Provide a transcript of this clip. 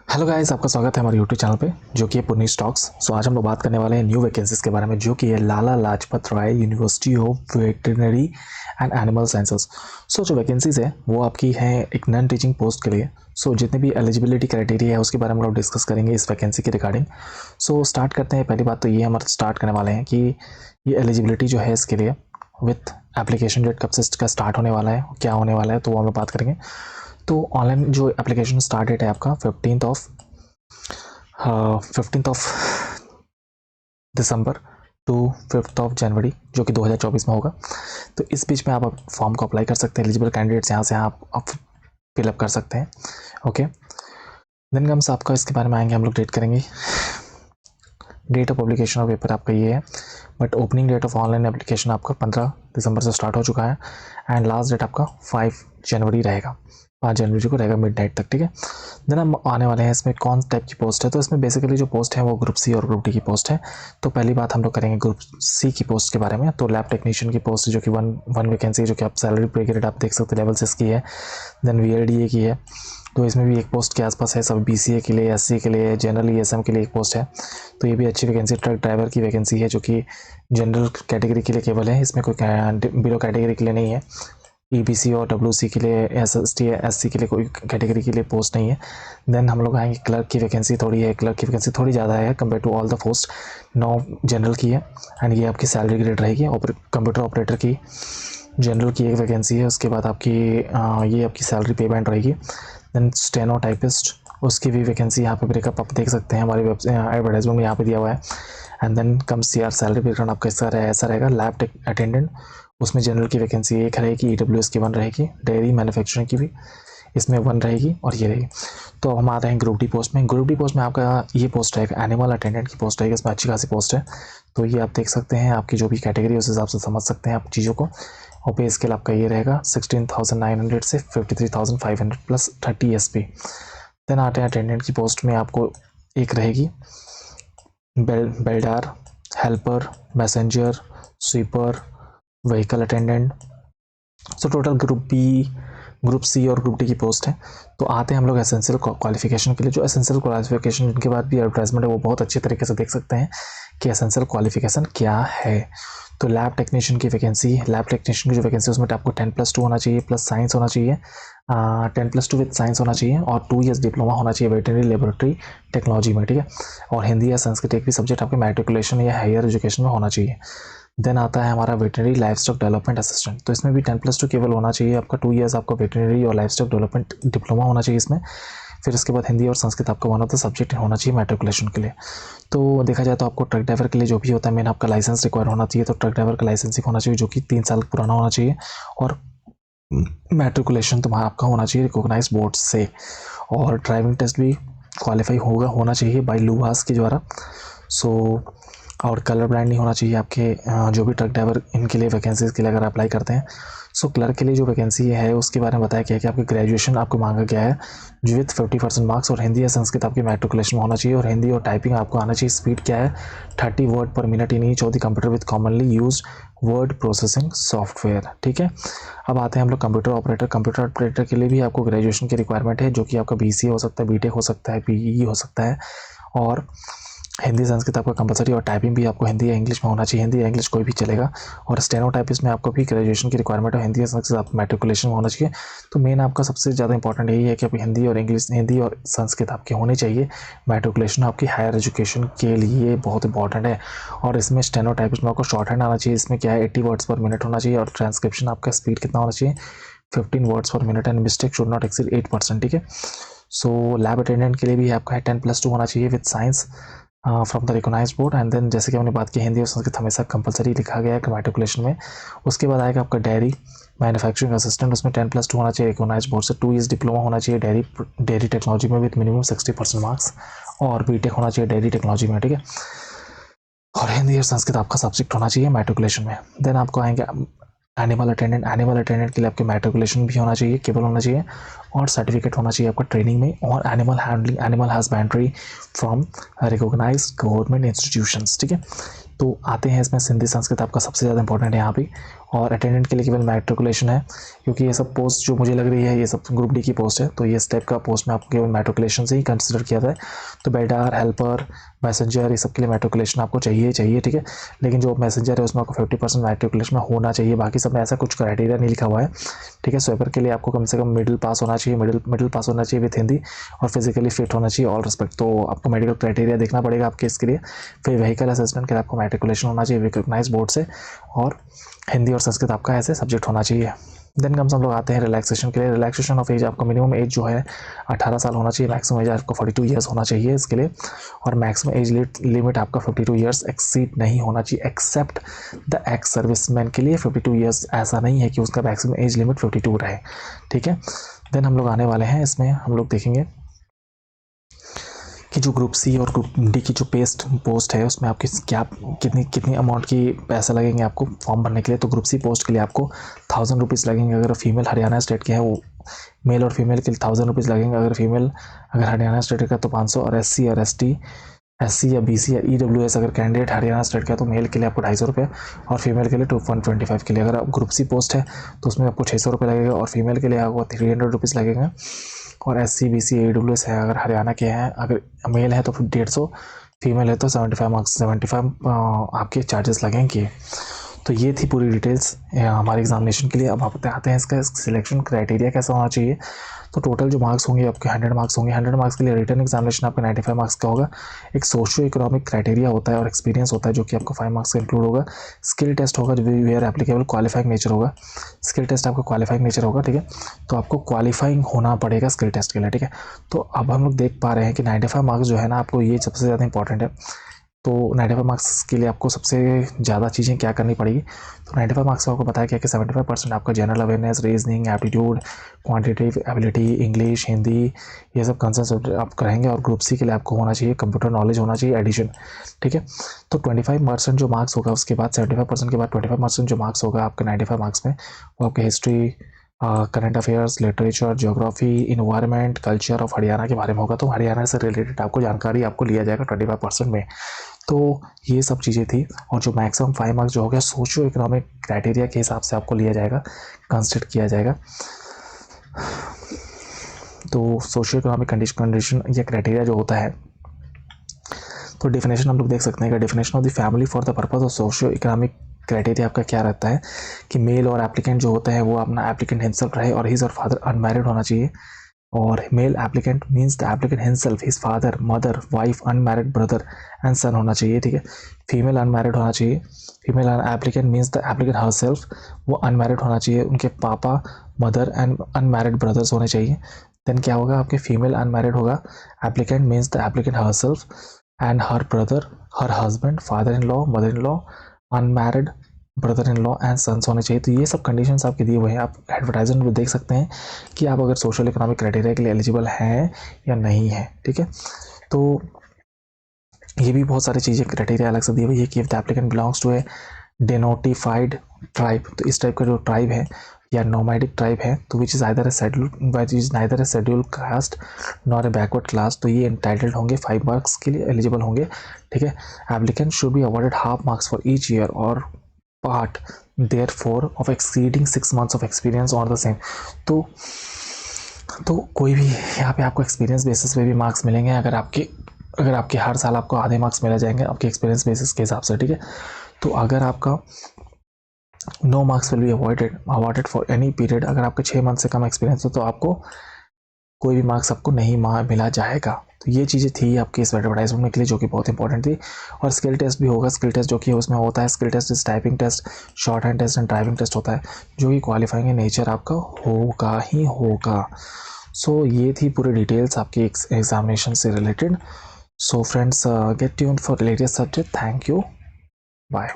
Hello guys, आपका स्वागत है हमारे यूट्यूब चैनल पे जो कि है पुनी स्टॉक्स। सो आज हम लोग बात करने वाले हैं न्यू वैकेंसीज के बारे में जो कि है Lala Lajpat Rai university of veterinary and animal sciences. So जो वैकेंसीज है वो आपकी है एक नॉन टीचिंग पोस्ट के लिए। सो जितने भी एलिजिबिलिटी क्राइटेरिया है उसके बारे में हम लोग डिस्कस करेंगे इस वैकेंसी के रिगार्डिंग। सो स्टार्ट करते हैं। पहली बात तो ये हम स्टार्ट करने वाले हैं कि ये एलिजिबिलिटी जो है इसके लिए विथ एप्लीकेशन डेट कब से इसका स्टार्ट होने वाला है, क्या होने वाला है, तो वो हम लोग बात करेंगे। तो ऑनलाइन जो एप्लीकेशन स्टार्ट डेट है आपका 15th of December to 5th of January जो कि 2024 में होगा। तो इस बीच में आप फॉर्म को अप्लाई कर सकते हैं। एलिजिबल कैंडिडेट्स यहाँ से आप फिलअप कर सकते हैं। ओके, देन कम्स आपका इसके बारे में आएंगे, हम लोग डेट करेंगे। Date of publication of paper आपका ये है, but opening date of online application आपका 15 दिसंबर से स्टार्ट हो चुका है एंड लास्ट डेट आपका 5 जनवरी रहेगा, 5 जनवरी को रहेगा मिडनाइट तक। ठीक है, देन हम आने वाले हैं इसमें कौन टाइप की पोस्ट है। तो इसमें बेसिकली जो पोस्ट है वो ग्रुप सी और ग्रुप डी की पोस्ट है। तो पहली बात हम लोग करेंगे ग्रुप सी की पोस्ट के बारे में। तो लैब टेक्नीशियन की पोस्ट जो कि वन वैकेंसी जो कि आप सैलरी पे ग्रेड आप देख सकते हैं लेवल 6 की है। देन VLDA की है, तो इसमें भी एक पोस्ट के आसपास है। सब BCA के लिए, SC के लिए, जनरल ESM के लिए एक पोस्ट है। तो ये भी अच्छी वैकेंसी ट्रक ड्राइवर की वैकेंसी है जो कि जनरल कैटेगरी के लिए केवल है, इसमें कोई बिलो कैटेगरी के लिए नहीं है। EBC और WC के लिए, SST SC के लिए कोई कैटेगरी के लिए पोस्ट नहीं है। देन हम लोग आएंगे क्लर्क की वैकेंसी थोड़ी है, क्लर्क की वैकेंसी थोड़ी ज़्यादा है compare to all the post. 9 general की है एंड ये आपकी सैलरी ग्रेड रहेगी। कंप्यूटर ऑपरेटर की जनरल की एक वैकेंसी है, उसके बाद आपकी ये आपकी सैलरी पे बैंड रहेगी। देन स्टेनो टाइपिस्ट उसकी भी वैकेंसी यहाँ पे ब्रेकअप आप देख सकते हैं हमारी एडवर्टाइजमेंट में यहाँ पे दिया हुआ है। And then come CR salary breakdown आपका ऐसा रहेगा। लैब टेक अटेंडेंट उसमें जनरल की वैकेंसी एक रहेगी, EWS की 1 रहेगी, डेयरी मैन्युफैक्चरिंग की भी इसमें 1 रहेगी और ये रहेगी। तो हम आ रहे हैं ग्रुप डी पोस्ट में। ग्रुप डी पोस्ट में आपका ये पोस्ट रहेगा एनिमल अटेंडेंट की पोस्ट रहेगी। इसमें अच्छी खासी पोस्ट है, तो ये आप देख सकते हैं। आपकी जो भी कैटेगरी उस हिसाब से समझ सकते हैं आप चीज़ों को। और पे स्केल आपका ये रहेगा 16,900 से 53,500 प्लस 30 SP। देन आते हैं अटेंडेंट की पोस्ट में, आपको एक रहेगी बेल्डार, helper, messenger, sweeper, vehicle attendant. So total group C और ग्रुप डी की पोस्ट है। तो आते हैं हम लोग एसेंशियल क्वालिफिकेशन के लिए। जो एसेंशियल क्वालिफिकेशन जिनके बाद भी एडवर्टाइजमेंट है वो बहुत अच्छे तरीके से देख सकते हैं कि एसेंशियल क्वालिफिकेशन क्या है। तो लैब टेक्नीशियन की वैकेंसी, लैब टेक्नीशियन की जो वैकेंसी उसमें आपको 10+2 होना चाहिए प्लस साइंस होना चाहिए, 10+2 विद साइंस होना चाहिए और 2 years डिप्लोमा होना चाहिए वेटरनरी लेबोरेटरी टेक्नोलॉजी में। ठीक है, और हिंदी या संस्कृत एक भी सब्जेक्ट आपके मैट्रिकुलेशन या हायर एजुकेशन में होना चाहिए। देन आता है हमारा वेटरनरी लाइफस्टॉक डेवलपमेंट असिस्टेंट। तो इसमें भी 10+2 केवल होना चाहिए आपका। 2 years आपका वेटरनरी और लाइफस्टॉक डेवलपमेंट डिप्लोमा होना चाहिए इसमें। फिर इसके बाद हिंदी और संस्कृत आपका 1 ऑफ द सब्जेक्ट होना चाहिए मैट्रिकुलेशन के लिए। तो देखा जाए तो आपको ट्रक ड्राइवर के लिए जो भी होता है मेन आपका लाइसेंस रिक्वायर होना चाहिए। तो ट्रक ड्राइवर का लाइसेंसिंग होना चाहिए जो कि 3 साल पुराना होना चाहिए और मैट्रिकुलेशन तुम्हारा आपका होना चाहिए रिकॉग्नाइज बोर्ड से। और ड्राइविंग टेस्ट भी क्वालिफाई होना चाहिए बाई लुहास के द्वारा। सो और कलर ब्लाइंड नहीं होना चाहिए आपके जो भी ट्रक ड्राइवर इनके लिए वैकेंसीज के लिए अगर अप्लाई करते हैं। सो क्लर्क के लिए जो वैकेंसी है उसके बारे में बताया गया है कि आपकी ग्रेजुएशन आपको मांगा गया है जो विथ 50% मार्क्स और हिंदी या संस्कृत आपकी मैट्रिकुलेशन में होना चाहिए और हिंदी और टाइपिंग आपको आना चाहिए। स्पीड क्या है 30 वर्ड पर minute in each of the computer with commonly use word processing software. ठीक है, अब आते हैं हम लोग कंप्यूटर ऑपरेटर। कंप्यूटर ऑपरेटर के लिए भी आपको ग्रेजुएशन की रिक्वायरमेंट है जो कि आपका BCA हो सकता है, BTech हो सकता है, PE हो सकता है और हिंदी संस्कृत आपका कंपलसरी और टाइपिंग भी आपको हिंदी या इंग्लिश में होना चाहिए। हिंदी या इंग्लिश कोई भी चलेगा। और स्टेनो टाइपिस्ट में आपको भी ग्रेजुएशन की रिक्वायरमेंट है, हिंदी या संस्कृत आपको मैट्रिकुलेशन में होना चाहिए। तो मेन आपका सबसे ज़्यादा इंपॉर्टेंट यही है कि आप हिंदी और संस्कृत आपके होने चाहिए। मैट्रिकुलेशन आपकी हायर एजुकेशन के लिए बहुत इंपॉर्टेंट है। और इसमें स्टेनो टाइपिस्ट में आपको शॉर्ट हैंड आना चाहिए। इसमें क्या है 80 वर्ड्स पर मिनट होना चाहिए और ट्रांसक्रिप्शन आपका स्पीड कितना होना चाहिए 15 वर्ड्स पर minute and mistake should not exceed 8%। ठीक है, सो लैब अटेंडेंट के लिए भी आपका 10+2 होना चाहिए with science from the recognised board. And then जैसे कि हमने बात की हिंदी और संस्कृत हमेशा कंपलसरी लिखा गया है मैट्रिकुलेशन में। उसके बाद आएगा आपका डेयरी मैन्युफैक्चरिंग असिस्टेंट, उसमें 10+2 होना चाहिए रिकॉग्नाइज्ड बोर्ड से। 2 years डिप्लोमा होना चाहिए डेयरी टेक्नोलॉजी में विद मिनिमम 60% मार्क्स और BTech होना चाहिए डेयरी टेक्नोलॉजी में। ठीक है, और हिंदी और संस्कृत आपका सब्जेक्ट होना चाहिए मैट्रिकुलेशन में। देन आपको आएंगे एनिमल अटेंडेंट। एनिमल अटेंडेंट के लिए आपके मैट्रिकुलेशन भी होना चाहिए, केवल होना चाहिए और सर्टिफिकेट होना चाहिए आपका ट्रेनिंग में, और animal handling, animal husbandry from recognised government institutions. ठीक है, तो आते हैं इसमें हिंदी संस्कृत आपका सबसे ज़्यादा इंपॉर्टेंट है यहाँ पे, और अटेंडेंट के लिए केवल मैट्रिकुलेशन है, क्योंकि ये सब पोस्ट जो मुझे लग रही है ये सब ग्रुप डी की पोस्ट है, तो ये इस टाइप का पोस्ट में आपको केवल मैट्रिकुलेशन से ही कंसिडर किया जाए। तो बेडार, हेल्पर, मैसेंजर, ये सब के लिए मैट्रिकुलेशन आपको चाहिए। ठीक है, लेकिन जो मैसेंजर है उसमें आपको 50% मैट्रिकुलेशन में होना चाहिए, बाकी सब में ऐसा कुछ क्राइटेरिया नहीं लिखा हुआ है। ठीक है, स्वेपर के लिए आपको कम से कम मिडिल पास होना चाहिए, मिडिल पास होना चाहिए विथ हिंदी, और फिजिकली फिट होना चाहिए, ऑल रिस्पेक्ट। तो आपको मेडिकल क्राइटेरिया देखना पड़ेगा आपके इसके लिए। फिर व्हीकल असिस्टेंट के लिए आपको मैट्रिकुलेशन होना चाहिए रिकॉग्नाइज बोर्ड से, और हिंदी और संस्कृत आपका ऐसे सब्जेक्ट होना चाहिए। देन कम्स हम लोग आते हैं रिलैक्सेशन के लिए। रिलैक्सेशन ऑफ एज, आपका मिनिमम एज जो है 18 साल होना चाहिए, मैक्सिमम एज आपको 42 ईयर्स होना चाहिए इसके लिए, और मैक्सिमम एज लिमिट आपका 52 ईयर्स एक्सीड नहीं होना चाहिए, एक्सेप्ट द एक्स सर्विसमैन के लिए 52 ईयर्स ऐसा नहीं है कि उसका मैक्सिमम एज लिमिट 52 रहे। ठीक है, देन हम लोग आने वाले हैं इसमें, हम लोग देखेंगे कि जो ग्रुप सी और ग्रुप डी की जो पोस्ट है उसमें आपकी क्या कितनी अमाउंट की पैसा लगेंगे आपको फॉर्म भरने के लिए। तो ग्रुप सी पोस्ट के लिए आपको 1000 रुपीज़ लगेंगे अगर फीमेल हरियाणा स्टेट के हैं, वो मेल और फीमेल के लिए 1000 रुपीज़ लगेंगे, अगर हरियाणा स्टेट का तो 500, और SC और SC या BC या EWS अगर कैंडिडेट हरियाणा स्टेट का, तो मेल के लिए आपको 250 रुपये, और फीमेल के लिए 125 के लिए। अगर आप ग्रुप सी पोस्ट है तो उसमें आपको 600 रुपये लगेगा, और फीमेल के लिए आपको 300 रुपीज़ लगेगा, और SC BC AWS है अगर हरियाणा के हैं, अगर मेल है तो फिर 150, फीमेल है तो 75 आपके चार्जेस लगेंगे। तो ये थी पूरी डिटेल्स हमारे एग्जामिनेशन के लिए। अब आप आते हैं इसका सिलेक्शन क्राइटेरिया कैसा होना चाहिए। तो टोटल जो मार्क्स होंगे आपके 100 मार्क्स होंगे। 100 मार्क्स के लिए रिटन एग्जामिनेशन आपका 95 मार्क्स का होगा। एक सोशियो इकोनॉमिक क्राइटेरिया होता है और एक्सपीरियंस होता है जो कि आपको 5 मार्क्स का इंक्लूड होगा। स्किल टेस्ट होगा जो वेयर एप्लीकेबल, क्वालिफाइंग नेचर होगा। स्किल टेस्ट आपका क्वालिफाइंग नेचर होगा। ठीक है, तो आपको क्वालिफाइंग होना पड़ेगा स्किल टेस्ट के लिए। ठीक है, तो अब हम लोग देख पा रहे हैं कि 95 मार्क्स जो है ना, आपको ये सबसे ज़्यादा इंपॉर्टेंट है। तो 95 मार्क्स के लिए आपको सबसे ज़्यादा चीज़ें क्या करनी पड़ेगी। तो 95 मार्क्स का आपको पता है क्या कि 75% आपका general awareness, reasoning, aptitude, quantitative ability, English, Hindi, ये सब कंसेप्ट आप करेंगे। और ग्रुप सी के लिए आपको होना चाहिए कंप्यूटर नॉलेज होना चाहिए, एडिशन। ठीक है, तो 25% जो मार्क्स होगा उसके बाद 75% के बाद 25% जो मार्क्स होगा आपके 95 मार्क्स में, वो आपके history, current affairs, literature, geography, environment, culture of Haryana के बारे में होगा। तो हरियाणा से रिलेटेड आपको जानकारी आपको लिया जाएगा 25% में। तो ये सब चीज़ें थी। और जो मैक्सिमम 5 मार्क्स जो हो गया सोशियो इकोनॉमिक क्राइटेरिया के हिसाब से आपको लिया जाएगा, कंसिडर किया जाएगा। तो सोशियो इकोनॉमिक कंडीशन या क्राइटेरिया जो होता है, तो डेफिनेशन हम लोग देख सकते हैं कि definition of the family for the purpose of socio economic criteria आपका क्या रहता है कि मेल और एप्लीकेंट जो होता है वो अपना एप्लीकेंट हिमसेल्फ रहे और हिज और फादर अनमैरिड होना चाहिए। और male applicant means the applicant himself, his father, mother, wife, unmarried brother and son होना चाहिए। ठीक है, फीमेल अनमैरिड होना चाहिए। Female applicant means the applicant herself, वो अनमैरिड होना चाहिए, उनके पापा, मदर एंड अनमैरिड ब्रदर्स होने चाहिए। देन क्या होगा आपके फीमेल अनमैरिड होगा, applicant means the applicant herself and her brother, her husband, father in law, mother in law, unmarried brother in law and sons होने चाहिए। तो ये सब कंडीशंस आपके दिए हुए हैं, आप एडवर्टाइजमेंट में देख सकते हैं कि आप अगर सोशल इकोनॉमिक क्राइटेरिया के लिए एलिजिबल हैं या नहीं है। ठीक है, तो ये भी बहुत सारी चीज़ें क्राइटेरिया अलग से दी हुई है कि if the applicant belongs to a denotified tribe, तो इस टाइप का जो ट्राइब है या नोमैडिक ट्राइब है, तो which is neither A schedule caste nor a backward class, तो ये एंटाइटल्ड होंगे 5 मार्क्स के लिए एलिजिबल होंगे। ठीक है, applicant should be awarded half marks for each year or part therefore of exceeding 6 months of experience on the same. तो कोई भी यहाँ पे आपको एक्सपीरियंस बेसिस पे भी मार्क्स मिलेंगे। अगर आपके हर साल आपको आधे मार्क्स मिले जाएंगे आपके एक्सपीरियंस बेसिस के हिसाब से। ठीक है, तो अगर आपका no marks will be awarded for any period, अगर आपके 6 मंथ से कम एक्सपीरियंस हो तो आपको कोई भी मार्क्स आपको नहीं मिला जाएगा। तो ये चीज़ें थी आपकी इस एडवर्टाइजमेंट के लिए जो कि बहुत इंपॉर्टेंट थी। और स्किल टेस्ट भी होगा, स्किल टेस्ट जो कि उसमें होता है, skill test is typing test, shorthand test and driving test होता है जो कि क्वालिफाइंग नेचर आपका होगा ही होगा। सो ये थी पूरी डिटेल्स आपकी एग्जामिनेशन से related. So friends, get tuned for latest subject. Thank you, bye.